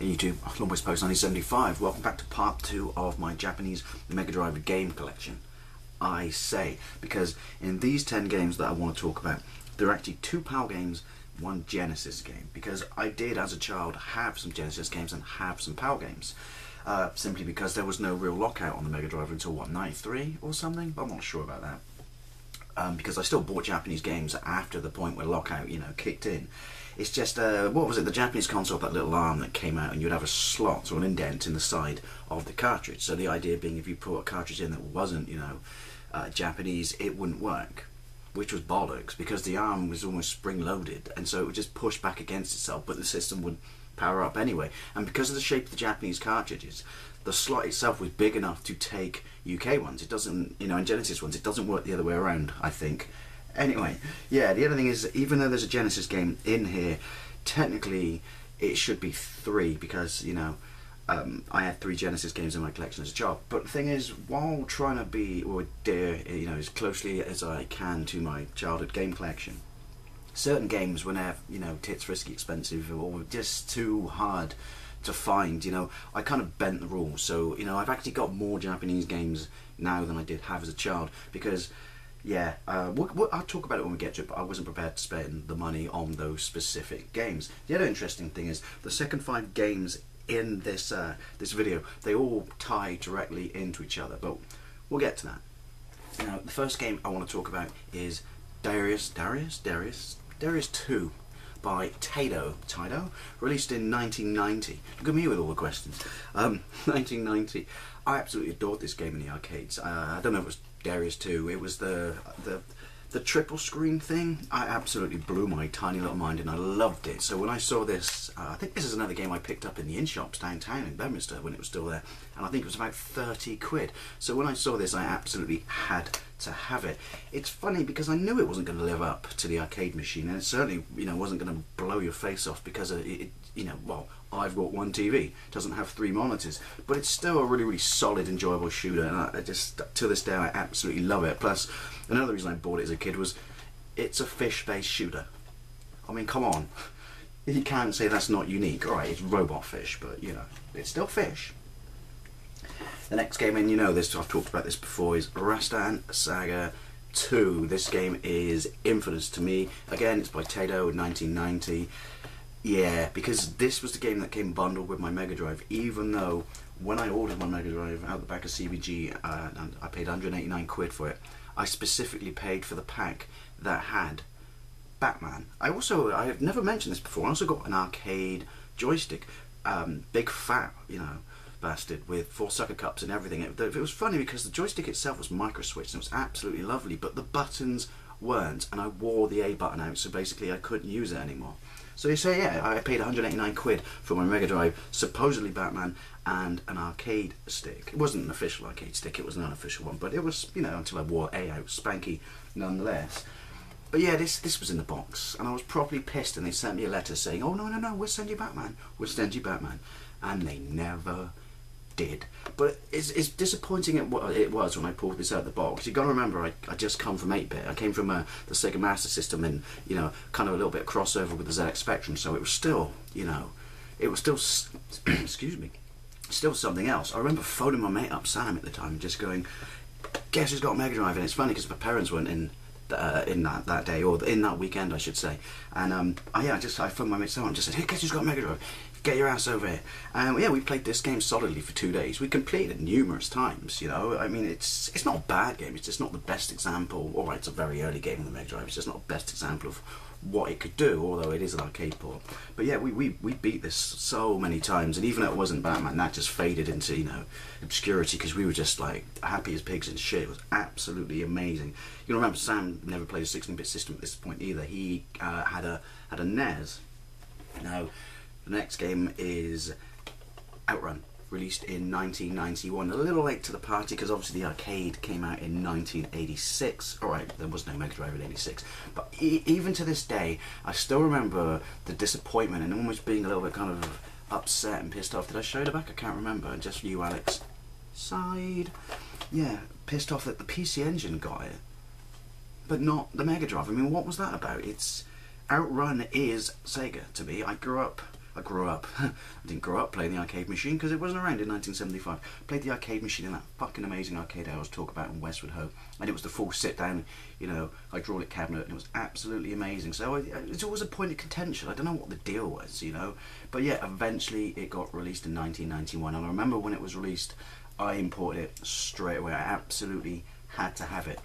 Hey YouTube, Longboys Post 1975. Welcome back to part 2 of my Japanese Megadrive game collection. I say, because in these 10 games that I want to talk about, there are actually 2 PAL games, 1 Genesis game. Because I did, as a child, have some Genesis games and have some PAL games. Simply because there was no real lockout on the Megadrive until, what, 93 or something? I'm not sure about that. Because I still bought Japanese games after the point where lockout, kicked in. It's just, what was it, the Japanese console, that little arm that came out and you'd have a slot or an indent in the side of the cartridge. So the idea being if you put a cartridge in that wasn't, Japanese, it wouldn't work. Which was bollocks, because the arm was almost spring-loaded, and so it would just push back against itself, but the system would power up anyway. And because of the shape of the Japanese cartridges, the slot itself was big enough to take UK ones. It doesn't, and Genesis ones, it doesn't work the other way around, I think. Anyway, yeah, the other thing is, even though there's a Genesis game in here, technically it should be 3, because, I had 3 Genesis games in my collection as a child. But the thing is, while trying to be, or adhere, as closely as I can to my childhood game collection, certain games, when they're, tits risky expensive, or just too hard to find, I kind of bent the rules. So, I've actually got more Japanese games now than I did have as a child, because yeah, I'll talk about it when we get to it, but I wasn't prepared to spend the money on those specific games. The other interesting thing is, the second 5 games in this this video, they all tie directly into each other, but we'll get to that. Now, the first game I want to talk about is Darius 2 by Taito, released in 1990. Look at me with all the questions. 1990. I absolutely adored this game in the arcades. I don't know if it was Darius 2. It was the triple screen thing. I absolutely blew my tiny little mind, and I loved it. So when I saw this, I think this is another game I picked up in the in-shops downtown in Bedminster when it was still there, and I think it was about 30 quid. So when I saw this, I absolutely had to have it. It's funny because I knew it wasn't going to live up to the arcade machine, and it certainly, wasn't going to blow your face off because well, I've got 1 TV, doesn't have 3 monitors, but it's still a really, really solid, enjoyable shooter, and I just, to this day, I absolutely love it. Plus, another reason I bought it as a kid was, it's a fish-based shooter. I mean, come on. You can't say that's not unique. Alright, it's robot fish, but, it's still fish. The next game, and this, I've talked about this before, is Outrun Saga 2. This game is infamous to me. Again, it's by Taito in 1990. Yeah, because this was the game that came bundled with my Mega Drive, even though when I ordered my Mega Drive out the back of CBG, and I paid 189 quid for it, I specifically paid for the pack that had Batman. I have never mentioned this before, I also got an arcade joystick, big fat, bastard, with 4 sucker cups and everything. It was funny because the joystick itself was micro switched and it was absolutely lovely, but the buttons weren't, and I wore the A button out, so basically I couldn't use it anymore. So you say, yeah, I paid 189 quid for my Mega Drive, supposedly Batman, and an arcade stick. It wasn't an official arcade stick, it was an unofficial one, but it was, until I wore A out, spanky nonetheless. But yeah, this was in the box, and I was properly pissed, and they sent me a letter saying, oh, no, we'll send you Batman, and they never did. But it's disappointing it was when I pulled this out of the box. You've got to remember, I just come from 8-bit. I came from the Sega Master System, and kind of a little bit of crossover with the ZX Spectrum, so it was still, excuse me, still something else. I remember phoning my mate up, Sam, at the time, and just going, guess who's got a Mega Drive? And it's funny because my parents weren't in that day, or in that weekend I should say, and I phoned my mate Sam and just said, hey, guess who's got a Mega Drive? Get your ass over here. And yeah, we played this game solidly for 2 days. We completed it numerous times, I mean, it's not a bad game, it's just not the best example. Alright, it's a very early game on the Mega Drive, it's just not the best example of what it could do, although it is an arcade port. But yeah, we beat this so many times, and even though it wasn't Batman, that just faded into, obscurity, because we were just like happy as pigs and shit. It was absolutely amazing. Remember, Sam never played a 16-bit system at this point either. He had a NES. Now, the next game is Outrun, released in 1991. A little late to the party because obviously the arcade came out in 1986. Alright, there was no Mega Drive in 86. But even to this day, I still remember the disappointment and almost being a little bit kind of upset and pissed off. Did I show the back? I can't remember. Just you, Alex. Side. Yeah, pissed off that the PC Engine got it, but not the Mega Drive. I mean, what was that about? Outrun is Sega to me. I grew up I grew up. I didn't grow up playing the arcade machine because it wasn't around in 1975. Played the arcade machine in that fucking amazing arcade I always talk about in Westwood Ho, and it was the full sit-down, you know, hydraulic cabinet, and it was absolutely amazing. So it's always a point of contention. I don't know what the deal was, you know, but yeah, eventually it got released in 1991, and I remember when it was released, I imported it straight away. I absolutely had to have it.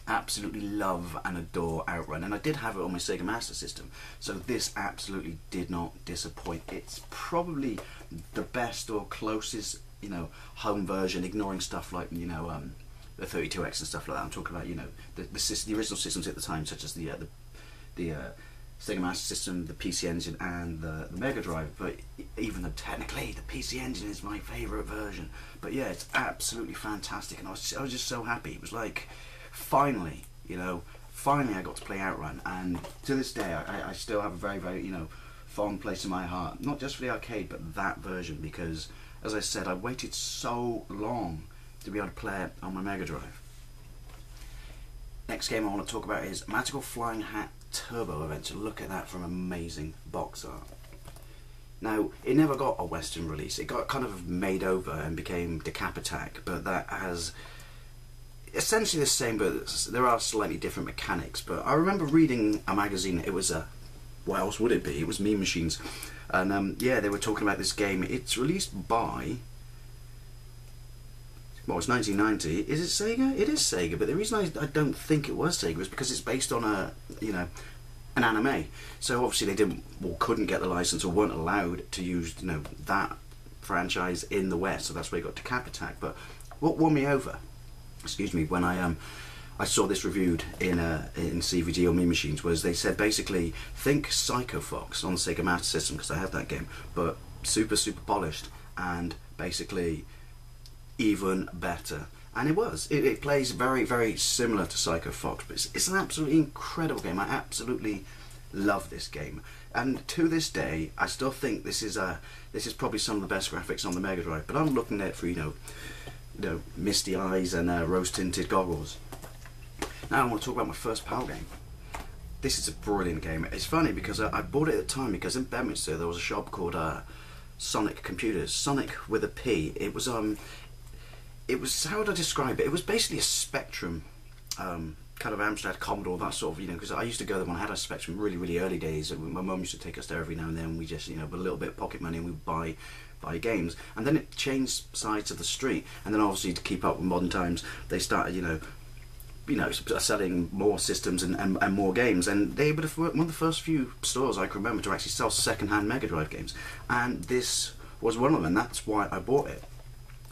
Absolutely love and adore Outrun, and I did have it on my Sega Master System, so this absolutely did not disappoint. It's probably the best or closest, you know, home version, ignoring stuff like, you know, the 32X and stuff like that. I'm talking about, you know, the original systems at the time, such as the Sega Master System, the PC Engine, and the Mega Drive. But even though technically the PC Engine is my favourite version, but yeah, it's absolutely fantastic, and I was just so happy. It was like, finally, you know, finally I got to play Outrun, and to this day I still have a very, very, you know, fond place in my heart, not just for the arcade but that version, because as I said, I waited so long to be able to play it on my Mega Drive. Next game I want to talk about is Magical Flying Hat Turbo Adventure. Look at that from amazing box art. Now, it never got a Western release. It got kind of made over and became Decap Attack, but that has essentially the same, but there are slightly different mechanics. But I remember reading a magazine. It was what else would it be? It was Mean Machines, and yeah, they were talking about this game. It's released by, well, it's 1990. Is it Sega? It is Sega. But the reason I don't think it was Sega is because it's based on a, you know, an anime. So obviously they didn't, or couldn't get the license, or weren't allowed to use, you know, that franchise in the West. So that's where you got Decap Attack. But what won me over, excuse me, when I saw this reviewed in CVG or Mean Machines, was they said basically think Psycho Fox on the Sega Master System, because I had that game, but super polished and basically even better. And it was. It plays very, very similar to Psycho Fox, but it's an absolutely incredible game. I absolutely love this game, and to this day I still think this is probably some of the best graphics on the Mega Drive. But I'm looking at it for, you know, misty eyes and rose tinted goggles. Now I want to talk about my first PAL game. This is a brilliant game. It's funny because I bought it at the time because in Bedminster there was a shop called Sonic Computers, Sonic with a P. It was, how would I describe it? It was basically a Spectrum, kind of Amstrad, Commodore, that sort of, you know, because I used to go there when I had a Spectrum really early days. My mum used to take us there every now and then. We just, you know, with a little bit of pocket money, and we would buy games, and then it changed sides of the street, and then obviously to keep up with modern times they started, you know, selling more systems and more games, and they were one of the first few stores I can remember to actually sell second-hand Mega Drive games, and this was one of them, and that's why I bought it.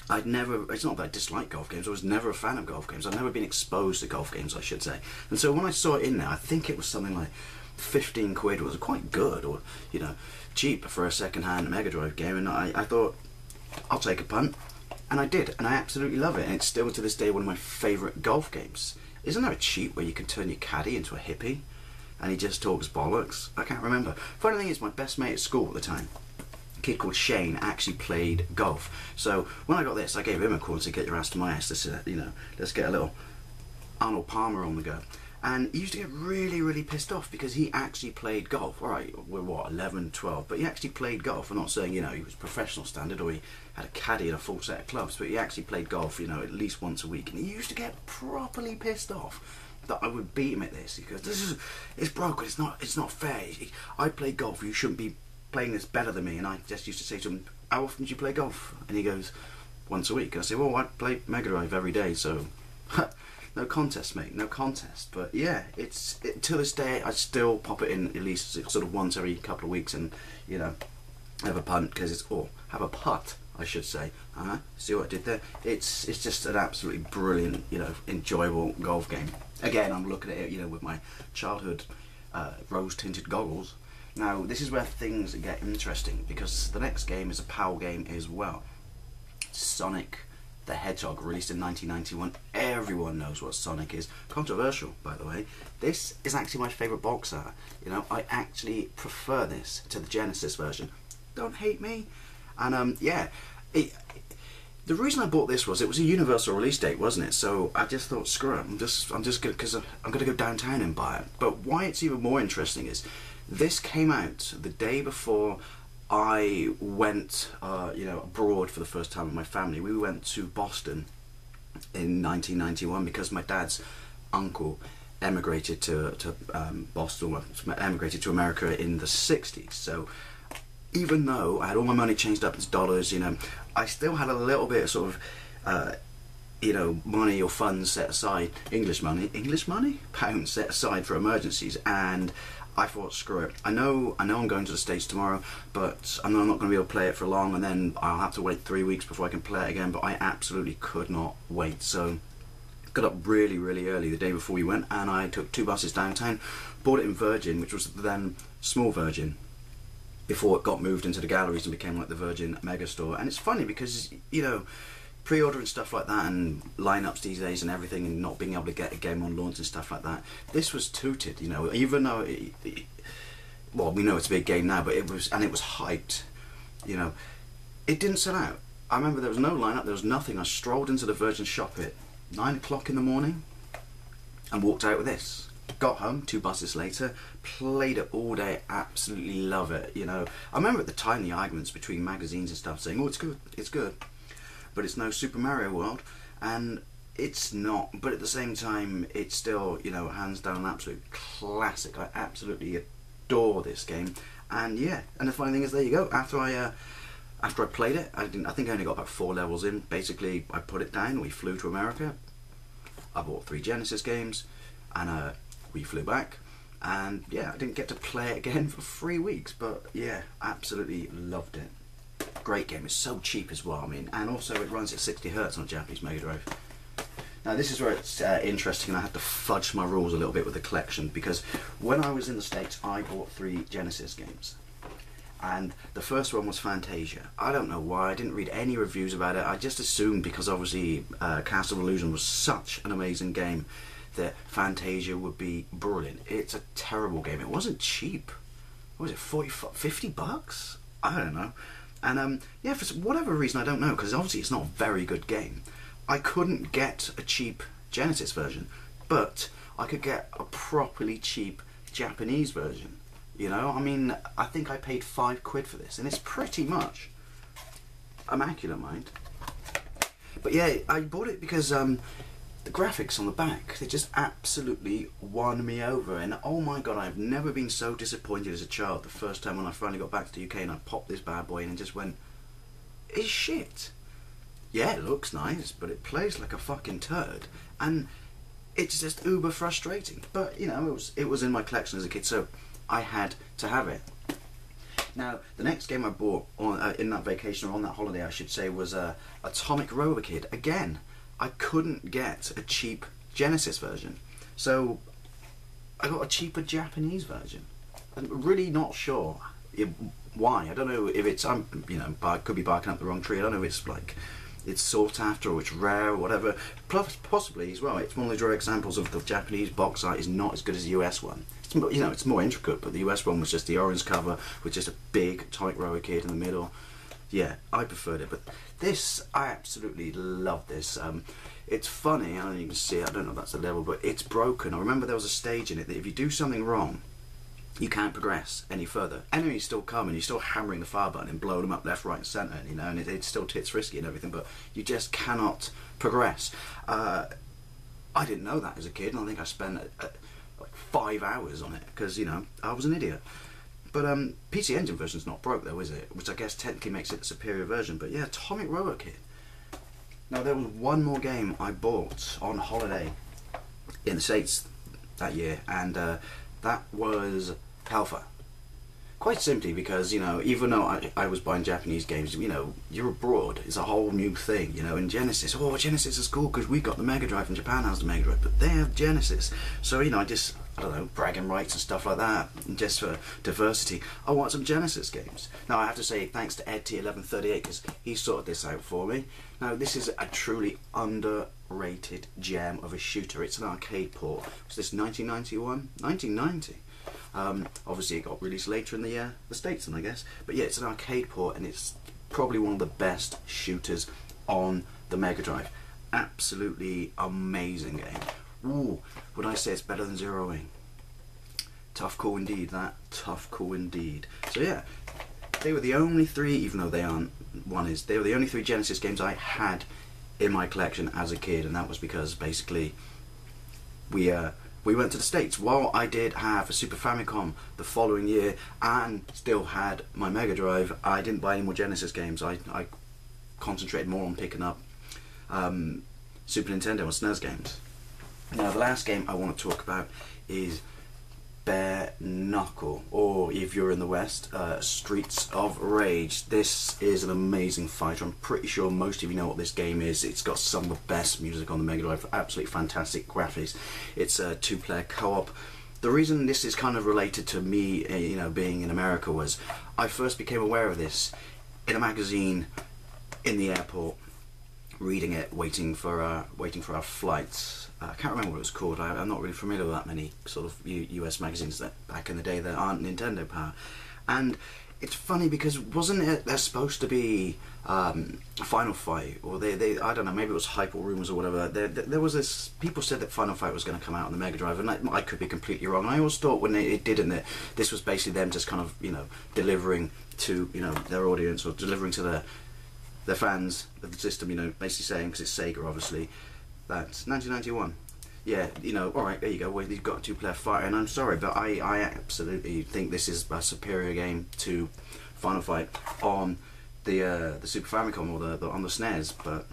It's not that I dislike golf games, I was never a fan of golf games. I've never been exposed to golf games, I should say, and so when I saw it in there, I think it was something like 15 quid, was quite good, or, you know, cheap for a second-hand Mega Drive game, and I thought, I'll take a punt, and I did, and I absolutely love it, and it's still to this day one of my favourite golf games. Isn't there a cheat where you can turn your caddy into a hippie, and he just talks bollocks? I can't remember. Funny thing is, my best mate at school at the time, a kid called Shane, actually played golf. So when I got this, I gave him a call and said, get your ass to my ass, you know, let's get a little Arnold Palmer on the go. And he used to get really pissed off because he actually played golf. Alright, we're what, 11, 12, but he actually played golf. I'm not saying, you know, he was professional standard or he had a caddy and a full set of clubs, but he actually played golf, you know, at least once a week. And he used to get properly pissed off that I would beat him at this. He goes, it's broken, it's not fair. I play golf, you shouldn't be playing this better than me. And I just used to say to him, how often do you play golf? And he goes, once a week. And I say, well, I play Mega Drive every day, so no contest, mate, no contest. But yeah, to this day I still pop it in at least sort of once every couple of weeks, and, you know, have a punt, because it's, or have a putt, I should say. See what I did there? It's just an absolutely brilliant, you know, enjoyable golf game. Again, I'm looking at it, you know, with my childhood rose tinted goggles. Now this is where things get interesting, because the next game is a PAL game as well. Sonic the Hedgehog, released in 1991. Everyone knows what Sonic is. Controversial, by the way. This is actually my favourite box art. You know, I actually prefer this to the Genesis version. Don't hate me. And yeah, the reason I bought this was it was a universal release date, wasn't it? So I just thought, screw it. I'm just gonna, because I'm gonna go downtown and buy it. But why it's even more interesting is this came out the day before I went, abroad for the first time with my family. We went to Boston in 1991 because my dad's uncle emigrated to Boston, emigrated to America in the 60s. So even though I had all my money changed up as dollars, I still had a little bit of sort of, money or funds set aside, English money, pounds set aside for emergencies, and I thought, screw it. I know I'm going to the States tomorrow, but I'm not going to be able to play it for long, and then I'll have to wait 3 weeks before I can play it again, but I absolutely could not wait. So got up really, really early the day before we went, and I took 2 buses downtown, bought it in Virgin, which was then Small Virgin, before it got moved into the galleries and became like the Virgin Megastore. And it's funny because, pre-ordering stuff like that and lineups these days and everything, and not being able to get a game on launch and stuff like that, this was tooted, even though well, we know it's a big game now, but it was hyped. It didn't sell out. I remember there was no lineup, there was nothing. I strolled into the Virgin shop at 9 o'clock in the morning and walked out with this. Got home 2 buses later, played it all day, absolutely love it. I remember at the time the arguments between magazines and stuff saying, oh, it's good, but it's no Super Mario World, and it's not, but at the same time it's still, hands down an absolute classic. I absolutely adore this game. And yeah, and the funny thing is, there you go, after I played it, I think I only got about 4 levels in. Basically I put it down, we flew to America, I bought 3 Genesis games, and we flew back, and yeah, I didn't get to play it again for 3 weeks, but yeah, absolutely loved it. Great game. It's so cheap as well, and also it runs at 60 Hz on a Japanese Megadrive. Now this is where it's interesting, and I had to fudge my rules a little bit with the collection, because when I was in the States I bought 3 Genesis games, and the first one was Fantasia. I don't know why, I didn't read any reviews about it. I just assumed, because obviously Castle of Illusion was such an amazing game, that Fantasia would be brilliant. It's a terrible game. It wasn't cheap. What was it, 40, 50 bucks? I don't know. And yeah, for whatever reason, I don't know, because obviously it's not a very good game. I couldn't get a cheap Genesis version, but I could get a properly cheap Japanese version. I think I paid £5 for this, and it's pretty much immaculate, mind. But yeah, I bought it because the graphics on the back, they just absolutely won me over, and oh my god, I've never been so disappointed as a child. The first time when I finally got back to the UK and I popped this bad boy in and just went, it's shit. Yeah, it looks nice, but it plays like a fucking turd, and it's just uber frustrating. But it was in my collection as a kid, so I had to have it. Now, the next game I bought in that vacation, or on that holiday I should say, was Atomic Rover Kid. Again, I couldn't get a cheap Genesis version, so I got a cheaper Japanese version. I'm really not sure why. I don't know if it's, I could be barking up the wrong tree. I don't know if it's like it's sought after or it's rare or whatever. Plus, possibly as well, it's one of the rare examples of the Japanese box art is not as good as the US one. It's, it's more intricate, but the US one was just the orange cover with just a big Atomic Rover Kid in the middle. Yeah, I preferred it, but this, I absolutely love this. It's funny, I don't even see it, I don't know if that's the level, but it's broken. I remember there was a stage in it that if you do something wrong, you can't progress any further. Enemies still come, and you're still hammering the fire button and blowing them up left, right and centre, and it's still tits risky and everything, but you just cannot progress. I didn't know that as a kid, and I think I spent like 5 hours on it, because, I was an idiot. But PC Engine version's not broke though, is it? Which I guess technically makes it the superior version. But yeah, Atomic Rover Kid. Now there was one more game I bought on holiday in the States that year, and that was Telfer. Quite simply because, even though I was buying Japanese games, you're abroad, it's a whole new thing, in Genesis. Oh, Genesis is cool because we got the Mega Drive and Japan has the Mega Drive, but they have Genesis. So, I don't know, bragging rights and stuff like that, and just for diversity, I want some Genesis games. Now, I have to say thanks to Ed T1138 because he sorted this out for me. Now, this is a truly underrated gem of a shooter. It's an arcade port. Was this 1991? 1990. Obviously it got released later in the States then, I guess, but yeah, it's an arcade port, and it's probably one of the best shooters on the Mega Drive. Absolutely amazing game. Ooh, would I say it's better than Zero Wing? Tough call indeed, that. Tough call indeed. So yeah, they were the only three, even though they aren't, they were the only three Genesis games I had in my collection as a kid, and that was because basically we went to the States. While I did have a Super Famicom the following year and still had my Mega Drive, I didn't buy any more Genesis games. I concentrated more on picking up Super Nintendo and SNES games. Now the last game I want to talk about is Bareknuckle, or if you're in the West, Streets of Rage. This is an amazing fighter. I'm pretty sure most of you know what this game is. It's got some of the best music on the Mega Drive, absolutely fantastic graphics. It's a two-player co-op. The reason this is kind of related to me, you know, being in America, was I first became aware of this in a magazine in the airport, reading it, waiting for our flights. I can't remember what it was called. I'm not really familiar with that many sort of US magazines that back in the day that aren't Nintendo power. And it's funny because wasn't it there supposed to be Final Fight, or they I don't know, maybe it was hype or rumors or whatever. There was this, people said that Final Fight was going to come out on the Mega Drive, and I could be completely wrong. And I always thought when it didn't, that this was basically them just kind of, you know, delivering to, you know, their audience, or delivering to their fans of the system, you know, basically saying, because it's Sega obviously, that's 1991. Yeah, you know, alright, there you go, well, you've got a two-player fighter, and I'm sorry, but I absolutely think this is a superior game to Final Fight on the Super Famicom, or on the SNES, but,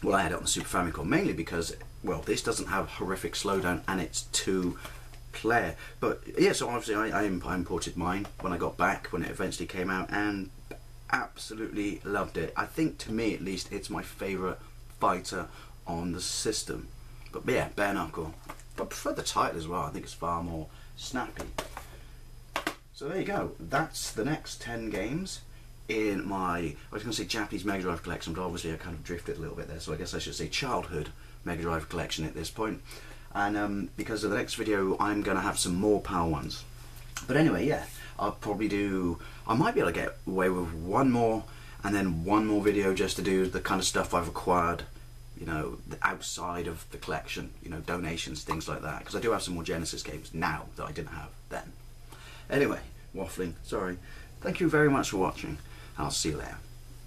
well, I had it on the Super Famicom, mainly because, well, this doesn't have horrific slowdown, and it's two-player. But, yeah, so obviously I imported mine when I got back, when it eventually came out, and absolutely loved it. I think, to me at least, it's my favourite fighter on the system. But yeah, Bareknuckle. But I prefer the title as well. I think it's far more snappy. So there you go. That's the next 10 games in my, I was going to say Japanese Mega Drive collection, but obviously I kind of drifted a little bit there, so I guess I should say childhood Mega Drive collection at this point. And because of the next video, I'm going to have some more PAL ones. But anyway, yeah, I'll probably do, I might be able to get away with one more, and then one more video just to do the kind of stuff I've acquired, you know, outside of the collection, you know, donations, things like that, because I do have some more Genesis games now that I didn't have then. Anyway, waffling, sorry. Thank you very much for watching. I'll see you later.